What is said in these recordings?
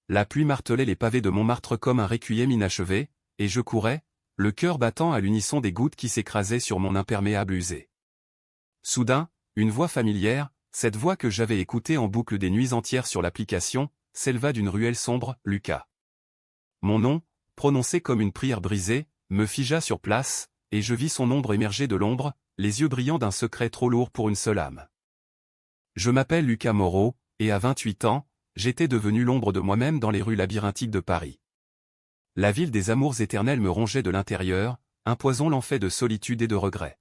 La pluie martelait les pavés de Montmartre comme un requiem inachevé, et je courais, le cœur battant à l'unisson des gouttes qui s'écrasaient sur mon imperméable usé. Soudain, une voix familière, cette voix que j'avais écoutée en boucle des nuits entières sur l'application, s'éleva d'une ruelle sombre, Lucas. Mon nom, prononcé comme une prière brisée, me figea sur place, et je vis son ombre émerger de l'ombre, les yeux brillants d'un secret trop lourd pour une seule âme. Je m'appelle Lucas Moreau, et à 28 ans, j'étais devenu l'ombre de moi-même dans les rues labyrinthiques de Paris. La ville des amours éternels me rongeait de l'intérieur, un poison l'enfait de solitude et de regret.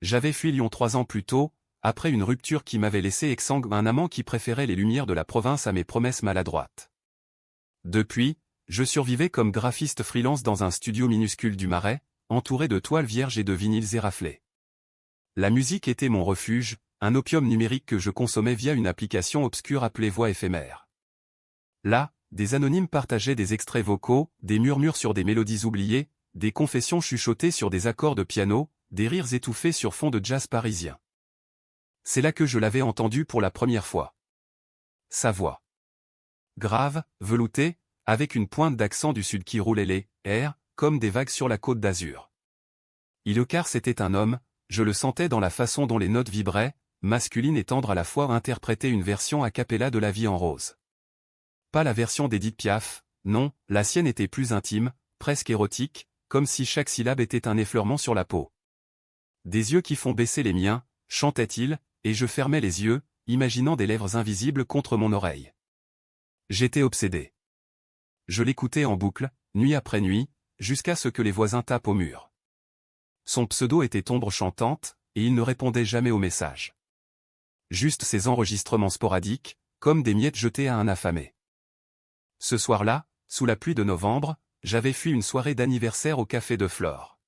J'avais fui Lyon 3 ans plus tôt, après une rupture qui m'avait laissé exsangue un amant qui préférait les lumières de la province à mes promesses maladroites. Depuis, je survivais comme graphiste freelance dans un studio minuscule du Marais, entouré de toiles vierges et de vinyles éraflés. La musique était mon refuge, un opium numérique que je consommais via une application obscure appelée Voix éphémère. Là, des anonymes partageaient des extraits vocaux, des murmures sur des mélodies oubliées, des confessions chuchotées sur des accords de piano, des rires étouffés sur fond de jazz parisien. C'est là que je l'avais entendu pour la première fois. Sa voix. Grave, veloutée, avec une pointe d'accent du sud qui roulait les airs, comme des vagues sur la côte d'Azur. Ilokar c'était un homme, je le sentais dans la façon dont les notes vibraient, masculines et tendres à la fois interpréter une version a cappella de La vie en rose. Pas la version d'Edith Piaf, non, la sienne était plus intime, presque érotique, comme si chaque syllabe était un effleurement sur la peau. Des yeux qui font baisser les miens, chantait-il, et je fermais les yeux, imaginant des lèvres invisibles contre mon oreille. J'étais obsédé. Je l'écoutais en boucle, nuit après nuit, jusqu'à ce que les voisins tapent au mur. Son pseudo était Ombre chantante, et il ne répondait jamais aux messages. Juste ces enregistrements sporadiques, comme des miettes jetées à un affamé. Ce soir-là, sous la pluie de novembre, j'avais fui une soirée d'anniversaire au café de Flore.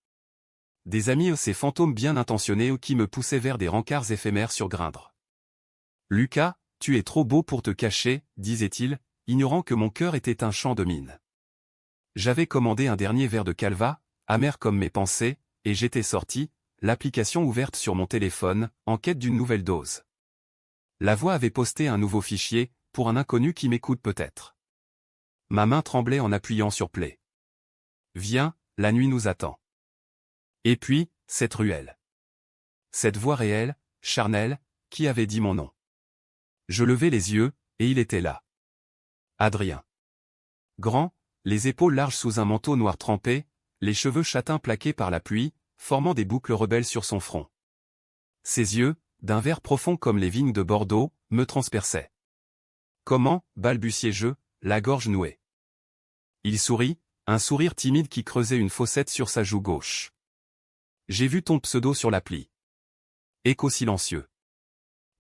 Des amis ces fantômes bien intentionnés qui me poussaient vers des rencarts éphémères sur Grindr. « Lucas, tu es trop beau pour te cacher », disait-il, ignorant que mon cœur était un champ de mine. J'avais commandé un dernier verre de Calva, amer comme mes pensées, et j'étais sorti, l'application ouverte sur mon téléphone, en quête d'une nouvelle dose. La voix avait posté un nouveau fichier, pour un inconnu qui m'écoute peut-être. Ma main tremblait en appuyant sur play. Viens, la nuit nous attend. Et puis, cette ruelle. Cette voix réelle, charnelle, qui avait dit mon nom. Je levai les yeux, et il était là. Adrien. Grand, les épaules larges sous un manteau noir trempé, les cheveux châtains plaqués par la pluie, formant des boucles rebelles sur son front. Ses yeux, d'un vert profond comme les vignes de Bordeaux, me transperçaient. Comment, balbutiai-je, la gorge nouée. Il sourit, un sourire timide qui creusait une fossette sur sa joue gauche. J'ai vu ton pseudo sur l'appli. Écho silencieux.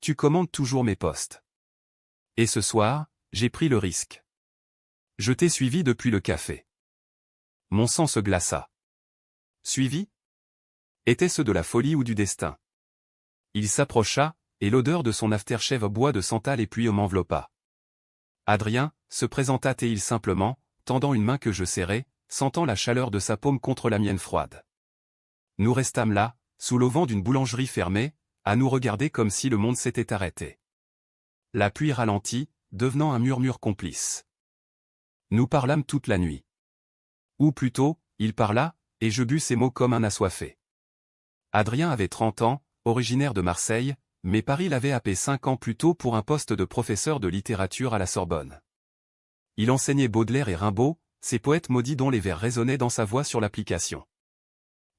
Tu commandes toujours mes posts. Et ce soir, j'ai pris le risque. Je t'ai suivi depuis le café. Mon sang se glaça. Suivi? Était-ce de la folie ou du destin? Il s'approcha, et l'odeur de son aftershave au bois de santal et puis m'enveloppa. Adrien, se présenta-t-il simplement, tendant une main que je serrais, sentant la chaleur de sa paume contre la mienne froide. Nous restâmes là, sous l'auvent d'une boulangerie fermée, à nous regarder comme si le monde s'était arrêté. La pluie ralentit, devenant un murmure complice. Nous parlâmes toute la nuit. Ou plutôt, il parla, et je bus ses mots comme un assoiffé. Adrien avait 30 ans, originaire de Marseille, mais Paris l'avait happé 5 ans plus tôt pour un poste de professeur de littérature à la Sorbonne. Il enseignait Baudelaire et Rimbaud, ces poètes maudits dont les vers résonnaient dans sa voix sur l'application.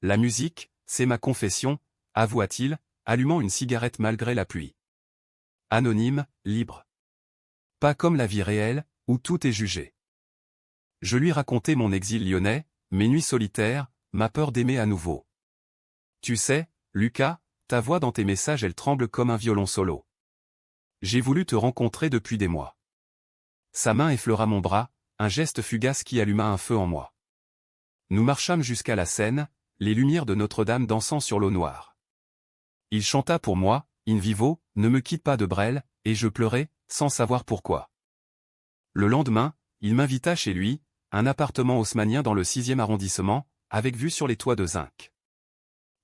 La musique, c'est ma confession, avoua-t-il, allumant une cigarette malgré la pluie. Anonyme, libre. Pas comme la vie réelle, où tout est jugé. Je lui racontai mon exil lyonnais, mes nuits solitaires, ma peur d'aimer à nouveau. Tu sais, Lucas, ta voix dans tes messages elle tremble comme un violon solo. J'ai voulu te rencontrer depuis des mois. Sa main effleura mon bras, un geste fugace qui alluma un feu en moi. Nous marchâmes jusqu'à la Seine, les lumières de Notre-Dame dansant sur l'eau noire. Il chanta pour moi, in vivo, ne me quitte pas de Brel, et je pleurais, sans savoir pourquoi. Le lendemain, il m'invita chez lui, un appartement haussmannien dans le 6e arrondissement, avec vue sur les toits de zinc.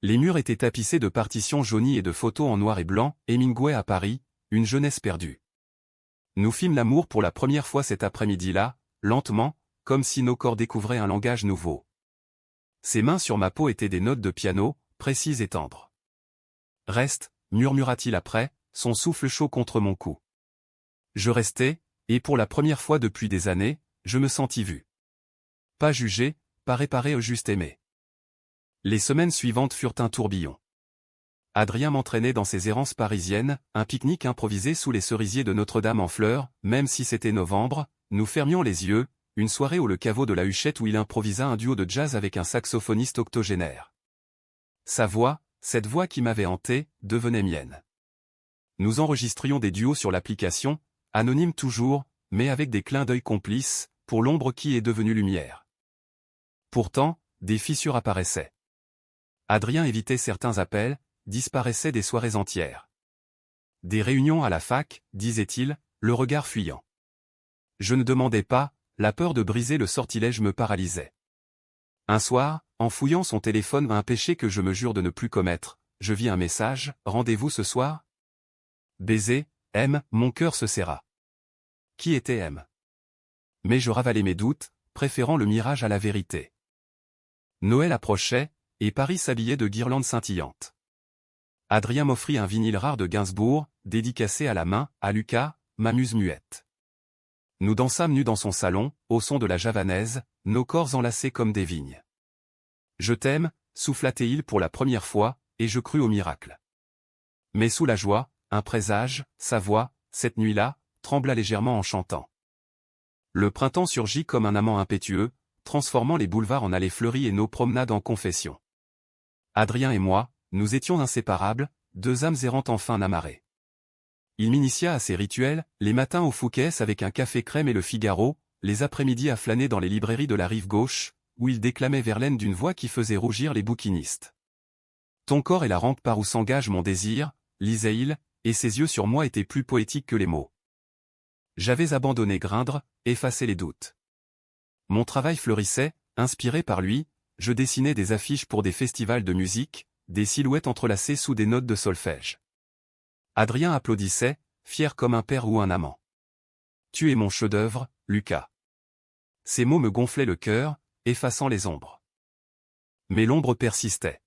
Les murs étaient tapissés de partitions jaunies et de photos en noir et blanc, Hemingway à Paris, une jeunesse perdue. Nous fîmes l'amour pour la première fois cet après-midi-là, lentement, comme si nos corps découvraient un langage nouveau. Ses mains sur ma peau étaient des notes de piano, précises et tendres. « Reste », murmura-t-il après, son souffle chaud contre mon cou. Je restai, et pour la première fois depuis des années, je me sentis vu. Pas jugé, pas réparé, juste aimé. Les semaines suivantes furent un tourbillon. Adrien m'entraînait dans ses errances parisiennes, un pique-nique improvisé sous les cerisiers de Notre-Dame en fleurs, même si c'était novembre, nous fermions les yeux, une soirée au Le Caveau de la Huchette où il improvisa un duo de jazz avec un saxophoniste octogénaire. Sa voix, cette voix qui m'avait hanté, devenait mienne. Nous enregistrions des duos sur l'application, anonymes toujours, mais avec des clins d'œil complices, pour l'ombre qui est devenue lumière. Pourtant, des fissures apparaissaient. Adrien évitait certains appels, disparaissait des soirées entières. Des réunions à la fac, disait-il, le regard fuyant. Je ne demandais pas, la peur de briser le sortilège me paralysait. Un soir, en fouillant son téléphone, un péché que je me jure de ne plus commettre, je vis un message, rendez-vous ce soir ? Baiser, M, mon cœur se serra. Qui était M ? Mais je ravalai mes doutes, préférant le mirage à la vérité. Noël approchait, et Paris s'habillait de guirlandes scintillantes. Adrien m'offrit un vinyle rare de Gainsbourg, dédicacé à la main, à Lucas, ma muse muette. Nous dansâmes nus dans son salon, au son de la javanaise, nos corps enlacés comme des vignes. Je t'aime, souffla-t-il pour la première fois, et je crus au miracle. Mais sous la joie, un présage, sa voix, cette nuit-là, trembla légèrement en chantant. Le printemps surgit comme un amant impétueux, transformant les boulevards en allées fleuries et nos promenades en confessions. Adrien et moi, nous étions inséparables, deux âmes errantes enfin amarrées. Il m'initia à ses rituels, les matins au Fouquet's avec un café crème et le Figaro, les après-midi à flâner dans les librairies de la rive gauche, où il déclamait Verlaine d'une voix qui faisait rougir les bouquinistes. Ton corps est la rampe par où s'engage mon désir, lisait-il, et ses yeux sur moi étaient plus poétiques que les mots. J'avais abandonné Grindr, effacé les doutes. Mon travail fleurissait, inspiré par lui, je dessinais des affiches pour des festivals de musique, des silhouettes entrelacées sous des notes de solfège. Adrien applaudissait, fier comme un père ou un amant. Tu es mon chef-d'œuvre, Lucas. Ces mots me gonflaient le cœur, effaçant les ombres. Mais l'ombre persistait.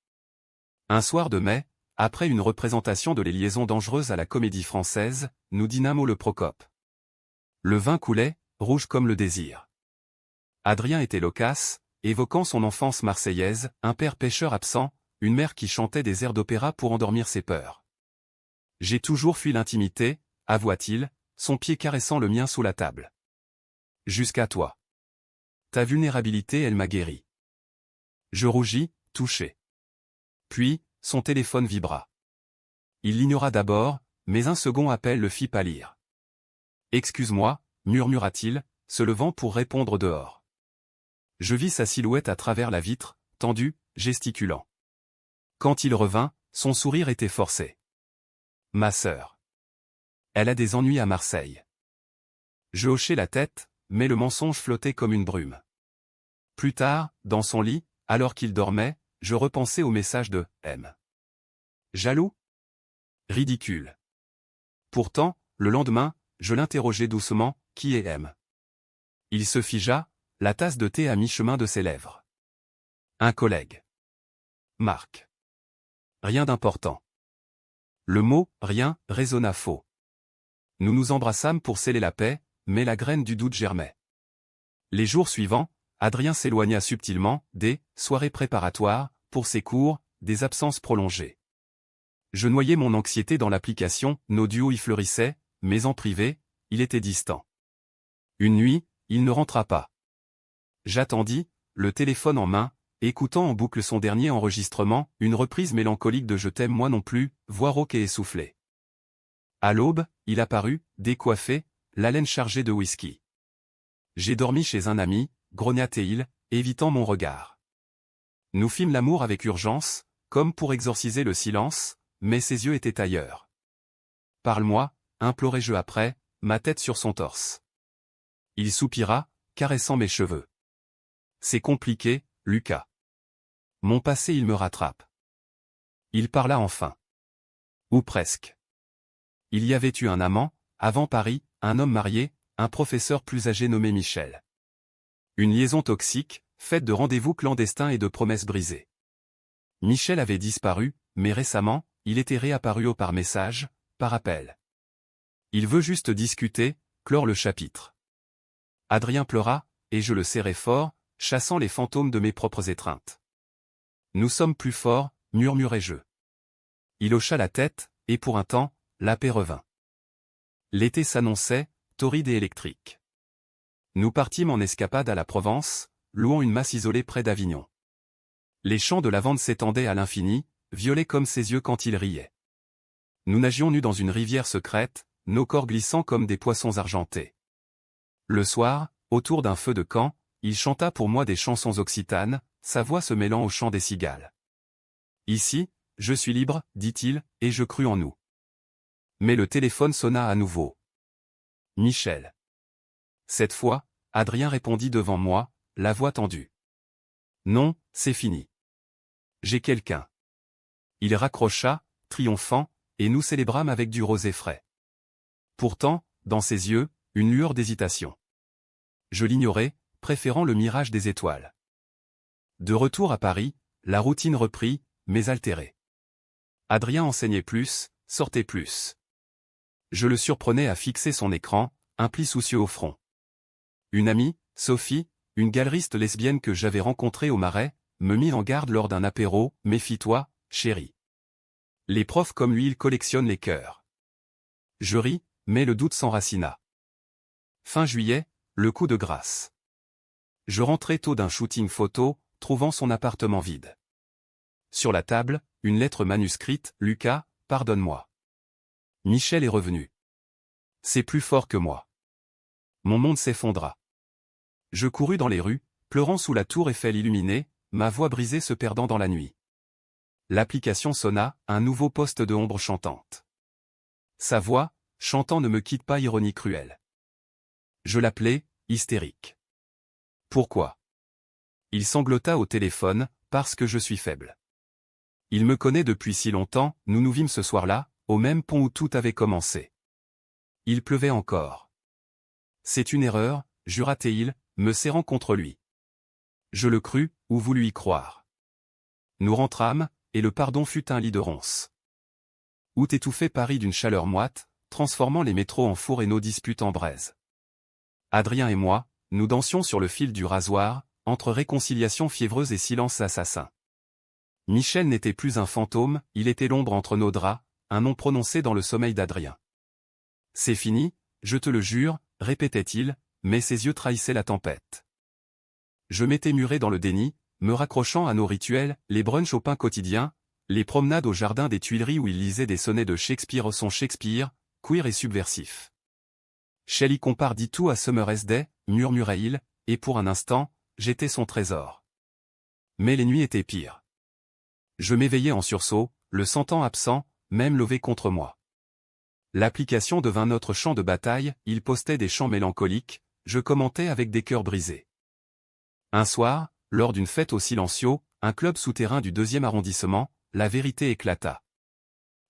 Un soir de mai, après une représentation de Les Liaisons dangereuses à la Comédie Française, nous dînâmes au Le Procope. Le vin coulait, rouge comme le désir. Adrien était loquace, évoquant son enfance marseillaise, un père pêcheur absent, une mère qui chantait des airs d'opéra pour endormir ses peurs. J'ai toujours fui l'intimité, avoua-t-il, son pied caressant le mien sous la table. Jusqu'à toi. Ta vulnérabilité, elle m'a guéri. Je rougis, touché. Puis, son téléphone vibra. Il l'ignora d'abord, mais un second appel le fit pâlir. Excuse-moi, murmura-t-il, se levant pour répondre dehors. Je vis sa silhouette à travers la vitre, tendue, gesticulant. Quand il revint, son sourire était forcé. Ma sœur. Elle a des ennuis à Marseille. Je hochai la tête, mais le mensonge flottait comme une brume. Plus tard, dans son lit, alors qu'il dormait, je repensai au message de « M ». Jaloux ? Ridicule. Pourtant, le lendemain, je l'interrogeai doucement, qui est M ? Il se figea, la tasse de thé à mi-chemin de ses lèvres. Un collègue. Marc. Rien d'important. Le mot « rien » résonna faux. Nous nous embrassâmes pour sceller la paix, mais la graine du doute germait. Les jours suivants, Adrien s'éloigna subtilement, des soirées préparatoires, pour ses cours, des absences prolongées. Je noyais mon anxiété dans l'application, nos duos y fleurissaient, mais en privé, il était distant. Une nuit, il ne rentra pas. J'attendis, le téléphone en main, écoutant en boucle son dernier enregistrement, une reprise mélancolique de Je t'aime moi non plus, voix rauque et essoufflée. À l'aube, il apparut, décoiffé, l'haleine chargée de whisky. J'ai dormi chez un ami, grogna-t-il, évitant mon regard. Nous fîmes l'amour avec urgence, comme pour exorciser le silence, mais ses yeux étaient ailleurs. Parle-moi, implorai-je après, ma tête sur son torse. Il soupira, caressant mes cheveux. C'est compliqué, Lucas. Mon passé il me rattrape. Il parla enfin. Ou presque. Il y avait eu un amant, avant Paris, un homme marié, un professeur plus âgé nommé Michel. Une liaison toxique, faite de rendez-vous clandestins et de promesses brisées. Michel avait disparu, mais récemment, il était réapparu par message, par appel. Il veut juste discuter, clore le chapitre. Adrien pleura, et je le serrai fort, chassant les fantômes de mes propres étreintes. Nous sommes plus forts, murmurai-je. Il hocha la tête, et pour un temps, la paix revint. L'été s'annonçait, torride et électrique. Nous partîmes en escapade à la Provence, louant une masse isolée près d'Avignon. Les champs de lavande s'étendaient à l'infini, violets comme ses yeux quand il riait. Nous nagions nus dans une rivière secrète, nos corps glissant comme des poissons argentés. Le soir, autour d'un feu de camp, il chanta pour moi des chansons occitanes, sa voix se mêlant au chant des cigales. Ici, je suis libre, dit-il, et je crus en nous. Mais le téléphone sonna à nouveau. Michel. Cette fois, Adrien répondit devant moi, la voix tendue. Non, c'est fini. J'ai quelqu'un. Il raccrocha, triomphant, et nous célébrâmes avec du rosé frais. Pourtant, dans ses yeux, une lueur d'hésitation. Je l'ignorais, préférant le mirage des étoiles. De retour à Paris, la routine reprit, mais altérée. Adrien enseignait plus, sortait plus. Je le surprenais à fixer son écran, un pli soucieux au front. Une amie, Sophie, une galeriste lesbienne que j'avais rencontrée au Marais, me mit en garde lors d'un apéro, « Méfie-toi, chérie. Les profs comme lui ils collectionnent les cœurs. » Je ris, mais le doute s'enracina. Fin juillet, le coup de grâce. Je rentrais tôt d'un shooting photo, trouvant son appartement vide. Sur la table, une lettre manuscrite, « Lucas, pardonne-moi. Michel est revenu. C'est plus fort que moi. » Mon monde s'effondra. Je courus dans les rues, pleurant sous la tour Eiffel illuminée, ma voix brisée se perdant dans la nuit. L'application sonna, un nouveau poste de ombre chantante. Sa voix, chantant ne me quitte pas, ironie cruelle. Je l'appelai, hystérique. Pourquoi? Il sanglota au téléphone, parce que je suis faible. Il me connaît depuis si longtemps, nous nous vîmes ce soir-là, au même pont où tout avait commencé. Il pleuvait encore. C'est une erreur, jura-t-il, me serrant contre lui. Je le crus, ou voulus y croire. Nous rentrâmes, et le pardon fut un lit de ronces. Août étouffait Paris d'une chaleur moite, transformant les métros en four et nos disputes en braise. Adrien et moi, nous dansions sur le fil du rasoir, entre réconciliation fiévreuse et silence assassin. Michel n'était plus un fantôme, il était l'ombre entre nos draps, un nom prononcé dans le sommeil d'Adrien. C'est fini, je te le jure, répétait-il, mais ses yeux trahissaient la tempête. Je m'étais muré dans le déni, me raccrochant à nos rituels, les brunchs au pain quotidien, les promenades au jardin des Tuileries où il lisait des sonnets de Shakespeare. Son Shakespeare, queer et subversif. Shelley compare dit tout à Summer's Day, murmurait-il, et pour un instant, j'étais son trésor. Mais les nuits étaient pires. Je m'éveillais en sursaut, le sentant absent, même levé contre moi. L'application devint notre champ de bataille, il postait des chants mélancoliques, je commentais avec des cœurs brisés. Un soir, lors d'une fête au Silencio, un club souterrain du 2e arrondissement, la vérité éclata.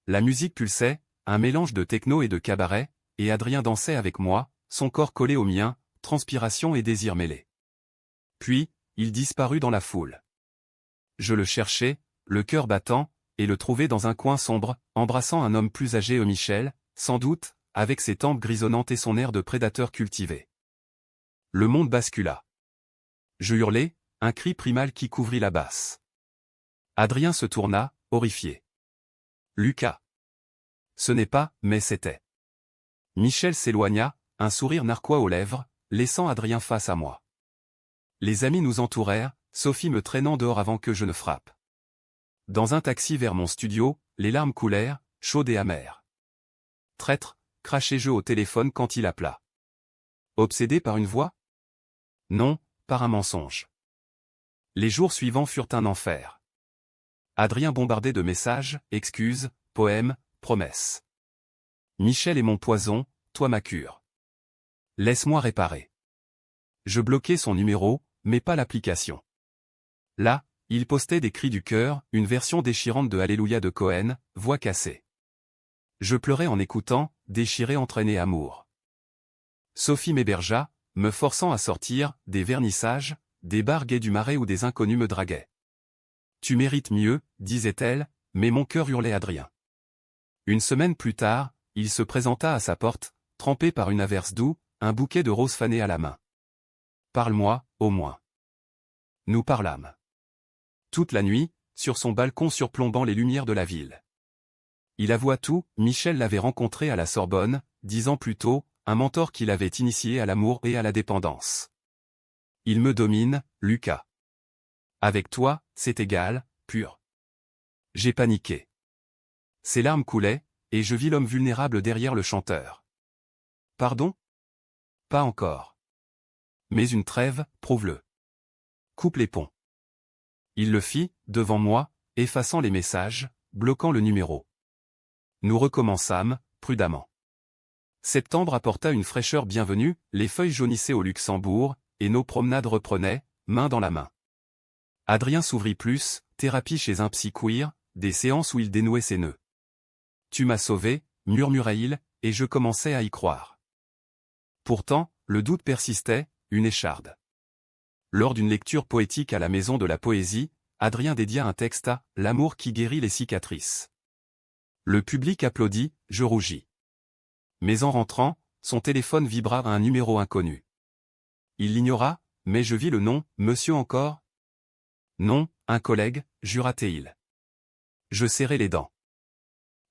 La musique pulsait, un mélange de techno et de cabaret, et Adrien dansait avec moi, son corps collé au mien, transpiration et désir mêlés. Puis, il disparut dans la foule. Je le cherchais, le cœur battant, et le trouvai dans un coin sombre, embrassant un homme plus âgé, Michel, sans doute, avec ses tempes grisonnantes et son air de prédateur cultivé. Le monde bascula. Je hurlai, un cri primal qui couvrit la basse. Adrien se tourna, horrifié. Lucas. Ce n'est pas, mais c'était. Michel s'éloigna, un sourire narquois aux lèvres, laissant Adrien face à moi. Les amis nous entourèrent, Sophie me traînant dehors avant que je ne frappe. Dans un taxi vers mon studio, les larmes coulèrent, chaudes et amères. Traître, crachai-je au téléphone quand il appela. Obsédé par une voix? Non, par un mensonge. Les jours suivants furent un enfer. Adrien bombardé de messages, excuses, poèmes, promesses. Michel est mon poison, toi ma cure. Laisse-moi réparer. Je bloquai son numéro, mais pas l'application. Là, il postait des cris du cœur, une version déchirante de Alléluia de Cohen, voix cassée. Je pleurais en écoutant, déchiré entraîné amour. Sophie m'hébergea, me forçant à sortir, des vernissages, des bars gays du Marais où des inconnus me draguaient. Tu mérites mieux, disait-elle, mais mon cœur hurlait Adrien. Une semaine plus tard, il se présenta à sa porte, trempé par une averse d'où, un bouquet de roses fanées à la main. Parle-moi, au moins. Nous parlâmes. Toute la nuit, sur son balcon surplombant les lumières de la ville. Il avoua tout, Michel l'avait rencontré à la Sorbonne, 10 ans plus tôt, un mentor qui l'avait initié à l'amour et à la dépendance. Il me domine, Lucas. Avec toi, c'est égal, pur. J'ai paniqué. Ses larmes coulaient, et je vis l'homme vulnérable derrière le chanteur. Pardon? Pas encore. Mais une trêve, prouve-le. Coupe les ponts. Il le fit, devant moi, effaçant les messages, bloquant le numéro. Nous recommençâmes, prudemment. Septembre apporta une fraîcheur bienvenue, les feuilles jaunissaient au Luxembourg, et nos promenades reprenaient, main dans la main. Adrien s'ouvrit plus, thérapie chez un psy queer, des séances où il dénouait ses nœuds. Tu m'as sauvé, murmurait-il, et je commençais à y croire. Pourtant, le doute persistait, une écharde. Lors d'une lecture poétique à la Maison de la Poésie, Adrien dédia un texte à « L'amour qui guérit les cicatrices ». Le public applaudit, je rougis. Mais en rentrant, son téléphone vibra à un numéro inconnu. Il l'ignora, mais je vis le nom, monsieur encore? Non, un collègue, jura-t-il. Je serrai les dents.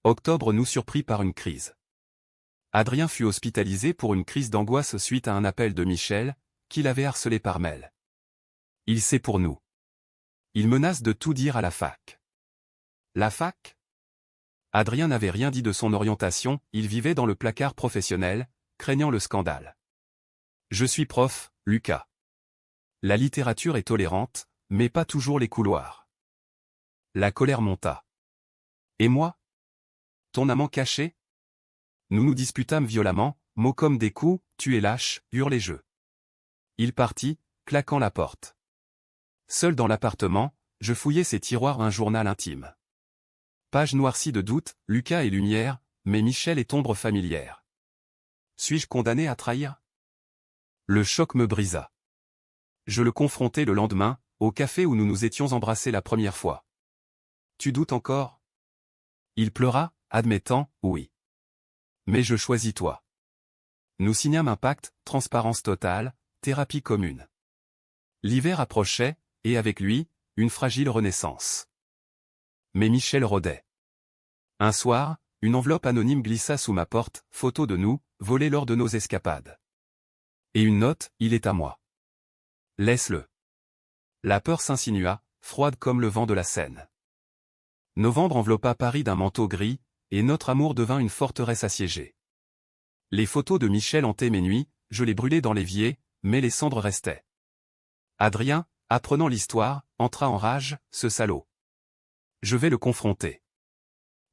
Octobre nous surprit par une crise. Adrien fut hospitalisé pour une crise d'angoisse suite à un appel de Michel, qui l'avait harcelé par mail. Il sait pour nous. Il menace de tout dire à la fac. La fac? Adrien n'avait rien dit de son orientation, il vivait dans le placard professionnel, craignant le scandale. Je suis prof, Lucas. La littérature est tolérante, mais pas toujours les couloirs. La colère monta. Et moi? Ton amant caché? Nous nous disputâmes violemment, mots comme des coups, tu es lâche, hurlai-je. Il partit, claquant la porte. Seul dans l'appartement, je fouillais ses tiroirs un journal intime. Page noircie de doute, Lucas et lumière, mais Michel est ombre familière. Suis-je condamné à trahir? Le choc me brisa. Je le confrontai le lendemain, au café où nous nous étions embrassés la première fois. Tu doutes encore? Il pleura, admettant, oui. Mais je choisis toi. Nous signâmes un pacte, transparence totale, thérapie commune. L'hiver approchait, et avec lui, une fragile renaissance. Mais Michel rôdait. Un soir, une enveloppe anonyme glissa sous ma porte, photo de nous, volée lors de nos escapades. Et une note, il est à moi. Laisse-le. La peur s'insinua, froide comme le vent de la Seine. Novembre enveloppa Paris d'un manteau gris, et notre amour devint une forteresse assiégée. Les photos de Michel hantaient mes nuits, je les brûlais dans l'évier, mais les cendres restaient. Adrien, apprenant l'histoire, entra en rage, ce salaud. Je vais le confronter.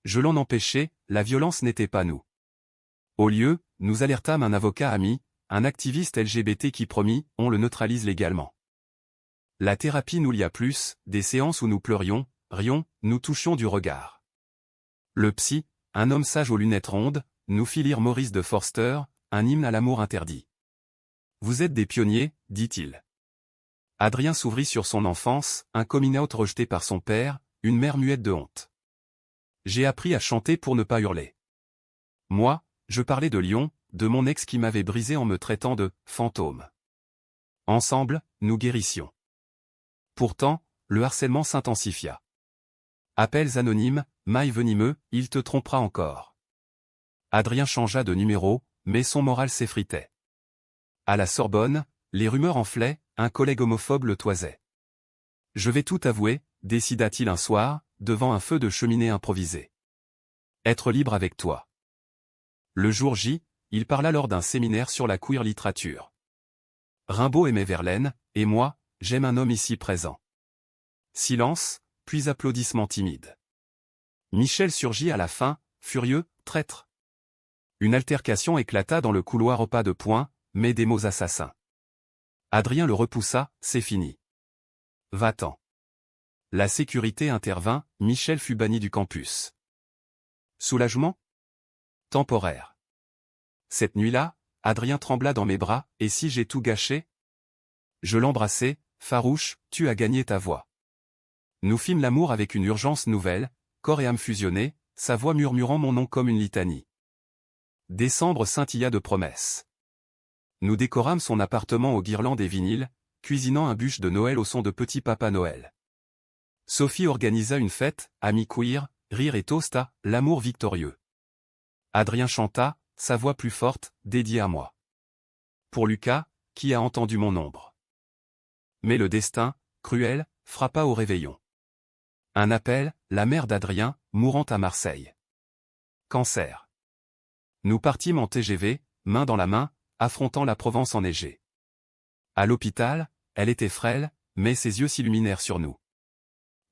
Je l'en empêchai, la violence n'était pas nous. Au lieu, nous alertâmes un avocat ami, un activiste LGBT qui promit, on le neutralise légalement. La thérapie nous lia plus, des séances où nous pleurions, rions, nous touchions du regard. Le psy, un homme sage aux lunettes rondes, nous fit lire Maurice de Forster, un hymne à l'amour interdit. Vous êtes des pionniers, dit-il. Adrien s'ouvrit sur son enfance, un coming out rejeté par son père, une mère muette de honte. J'ai appris à chanter pour ne pas hurler. Moi, je parlais de Lyon, de mon ex qui m'avait brisé en me traitant de « fantôme ». Ensemble, nous guérissions. Pourtant, le harcèlement s'intensifia. Appels anonymes, mail venimeux, il te trompera encore. Adrien changea de numéro, mais son moral s'effritait. À la Sorbonne, les rumeurs enflaient, un collègue homophobe le toisait. Je vais tout avouer, décida-t-il un soir, devant un feu de cheminée improvisé. Être libre avec toi. Le jour J, il parla lors d'un séminaire sur la queer littérature. Rimbaud aimait Verlaine, et moi, j'aime un homme ici présent. Silence, puis applaudissements timides. Michel surgit à la fin, furieux, traître. Une altercation éclata dans le couloir au pas de poing, mais des mots assassins. Adrien le repoussa, c'est fini. Va-t'en. La sécurité intervint, Michel fut banni du campus. Soulagement? temporaire. Cette nuit-là, Adrien trembla dans mes bras, et si j'ai tout gâché? Je l'embrassai, farouche, tu as gagné ta voix. Nous fîmes l'amour avec une urgence nouvelle, corps et âme fusionnés, sa voix murmurant mon nom comme une litanie. Décembre scintilla de promesses. Nous décorâmes son appartement aux guirlandes et vinyles, cuisinant un bûche de Noël au son de Petit Papa Noël. Sophie organisa une fête, amis queer, rire et toasta, l'amour victorieux. Adrien chanta, sa voix plus forte, dédiée à moi. Pour Lucas, qui a entendu mon ombre. Mais le destin, cruel, frappa au réveillon. Un appel, la mère d'Adrien, mourant à Marseille. Cancer. Nous partîmes en TGV, main dans la main, affrontant la Provence enneigée. À l'hôpital, elle était frêle, mais ses yeux s'illuminèrent sur nous.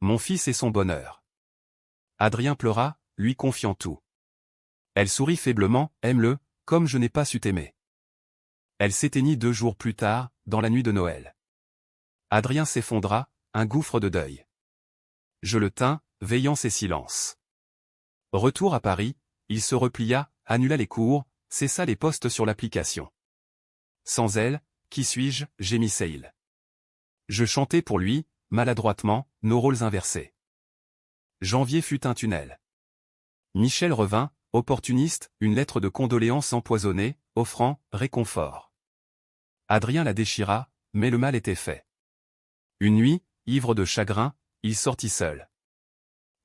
Mon fils et son bonheur. Adrien pleura, lui confiant tout. Elle sourit faiblement, aime-le, comme je n'ai pas su t'aimer. Elle s'éteignit 2 jours plus tard, dans la nuit de Noël. Adrien s'effondra, un gouffre de deuil. Je le tins, veillant ses silences. Retour à Paris, il se replia, annula les cours, cessa les postes sur l'application. Sans elle, qui suis-je, gémissait-il. Je chantais pour lui, maladroitement, nos rôles inversés. Janvier fut un tunnel. Michel revint, opportuniste, une lettre de condoléances empoisonnée, offrant réconfort. Adrien la déchira, mais le mal était fait. Une nuit, ivre de chagrin, il sortit seul.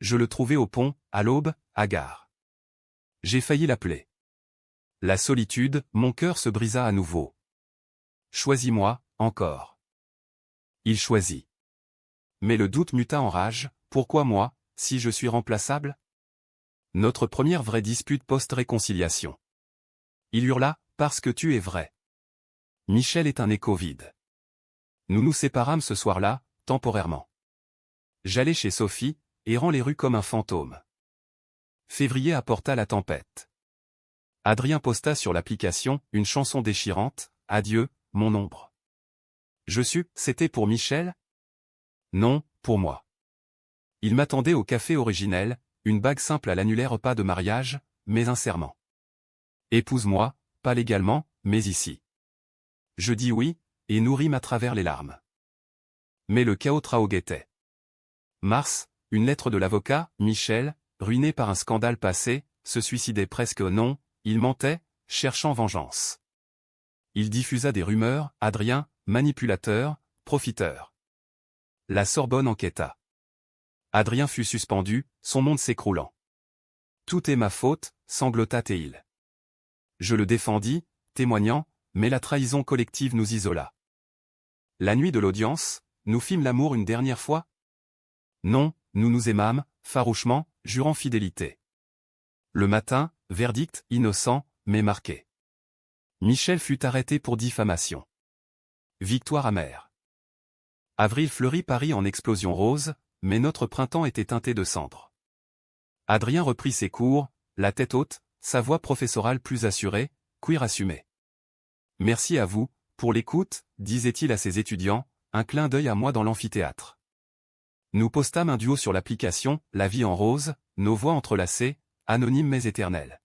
Je le trouvai au pont, à l'aube, hagard. J'ai failli l'appeler. La solitude, mon cœur se brisa à nouveau. Choisis-moi, encore. Il choisit. Mais le doute muta en rage, pourquoi moi, si je suis remplaçable? Notre première vraie dispute post-réconciliation. Il hurla, parce que tu es vrai. Michel est un écho vide. Nous nous séparâmes ce soir-là, temporairement. J'allai chez Sophie, errant les rues comme un fantôme. Février apporta la tempête. Adrien posta sur l'application une chanson déchirante, Adieu, mon ombre. Je sus, c'était pour Michel? Non, pour moi. Il m'attendait au café originel, une bague simple à l'annulaire, pas de mariage, mais un serment. Épouse-moi, pas légalement, mais ici. Je dis oui, et nous rîmes à travers les larmes. Mais le chaos guettait. Mars, une lettre de l'avocat, Michel, ruiné par un scandale passé, se suicidait presque. Non, il mentait, cherchant vengeance. Il diffusa des rumeurs, Adrien, manipulateur, profiteur. La Sorbonne enquêta. Adrien fut suspendu, son monde s'écroulant. Tout est ma faute, sanglota-t-il. Je le défendis, témoignant, mais la trahison collective nous isola. La nuit de l'audience, nous fîmes l'amour une dernière fois? Non, nous nous aimâmes, farouchement, jurant fidélité. Le matin, verdict, innocent, mais marqué. Michel fut arrêté pour diffamation. Victoire amère. Avril fleurit Paris en explosion rose, mais notre printemps était teinté de cendres. Adrien reprit ses cours, la tête haute, sa voix professorale plus assurée, queer assumée. Merci à vous, pour l'écoute, disait-il à ses étudiants, un clin d'œil à moi dans l'amphithéâtre. Nous postâmes un duo sur l'application, La vie en rose, nos voix entrelacées, anonymes mais éternelles.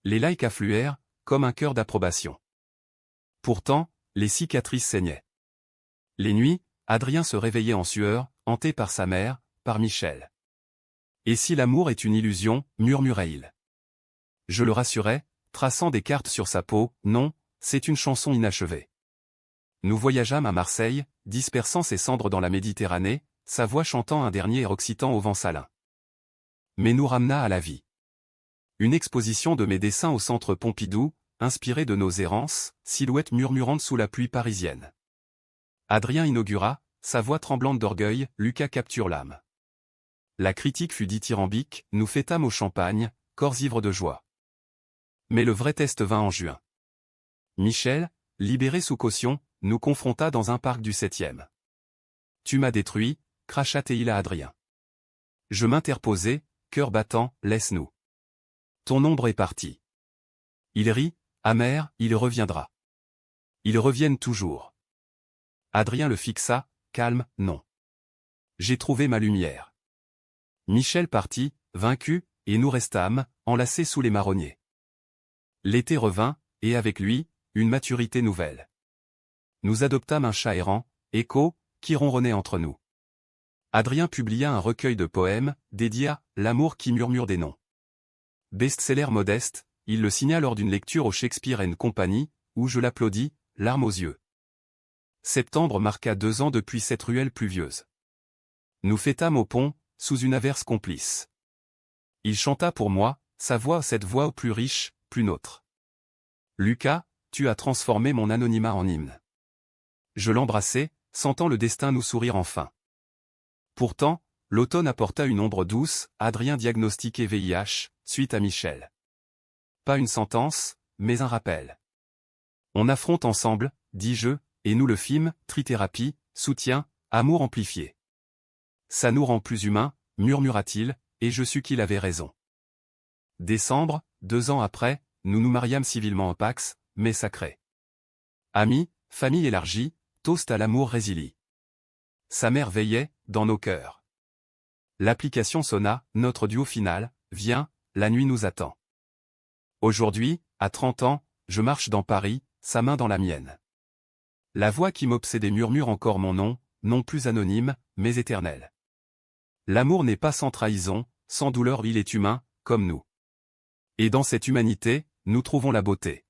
Les likes affluèrent, comme un cœur d'approbation. Pourtant, les cicatrices saignaient. Les nuits, Adrien se réveillait en sueur, hanté par sa mère, par Michel. Et si l'amour est une illusion, murmurait-il. Je le rassurais, traçant des cartes sur sa peau, non, c'est une chanson inachevée. Nous voyageâmes à Marseille, dispersant ses cendres dans la Méditerranée, sa voix chantant un dernier air occitan au vent salin. Mais nous ramena à la vie. Une exposition de mes dessins au centre Pompidou, inspirée de nos errances, silhouettes murmurantes sous la pluie parisienne. Adrien inaugura, sa voix tremblante d'orgueil, Lucas capture l'âme. La critique fut dithyrambique, nous fêtâmes au champagne, corps ivres de joie. Mais le vrai test vint en juin. Michel, libéré sous caution, nous confronta dans un parc du 7e. Tu m'as détruit, cracha-t-il à Adrien. Je m'interposai, cœur battant, laisse-nous. Ton ombre est partie. Il rit, amer, il reviendra. Ils reviennent toujours. Adrien le fixa, calme, non. J'ai trouvé ma lumière. Michel partit, vaincu, et nous restâmes, enlacés sous les marronniers. L'été revint, et avec lui, une maturité nouvelle. Nous adoptâmes un chat errant, Echo, qui ronronnait entre nous. Adrien publia un recueil de poèmes, dédié à « L'amour qui murmure des noms ». Best-seller modeste, il le signa lors d'une lecture au Shakespeare & Company, où je l'applaudis, larmes aux yeux. Septembre marqua 2 ans depuis cette ruelle pluvieuse. Nous fêtâmes au pont, sous une averse complice. Il chanta pour moi, sa voix, cette voix plus riche, plus nôtre. Lucas, tu as transformé mon anonymat en hymne. Je l'embrassai, sentant le destin nous sourire enfin. Pourtant, l'automne apporta une ombre douce, Adrien diagnostiqué VIH, suite à Michel. Pas une sentence, mais un rappel. On affronte ensemble, dis-je, et nous le fîmes, trithérapie, soutien, amour amplifié. Ça nous rend plus humains, murmura-t-il, et je sus qu'il avait raison. Décembre, 2 ans après, nous nous mariâmes civilement en Pax, mais sacré. Amis, famille élargie, toast à l'amour résilie. Sa mère veillait, dans nos cœurs. L'application sonna, notre duo final, viens, la nuit nous attend. Aujourd'hui, à 30 ans, je marche dans Paris, sa main dans la mienne. La voix qui m'obsédait murmure encore mon nom, non plus anonyme, mais éternel. L'amour n'est pas sans trahison, sans douleur, il est humain, comme nous. Et dans cette humanité, nous trouvons la beauté.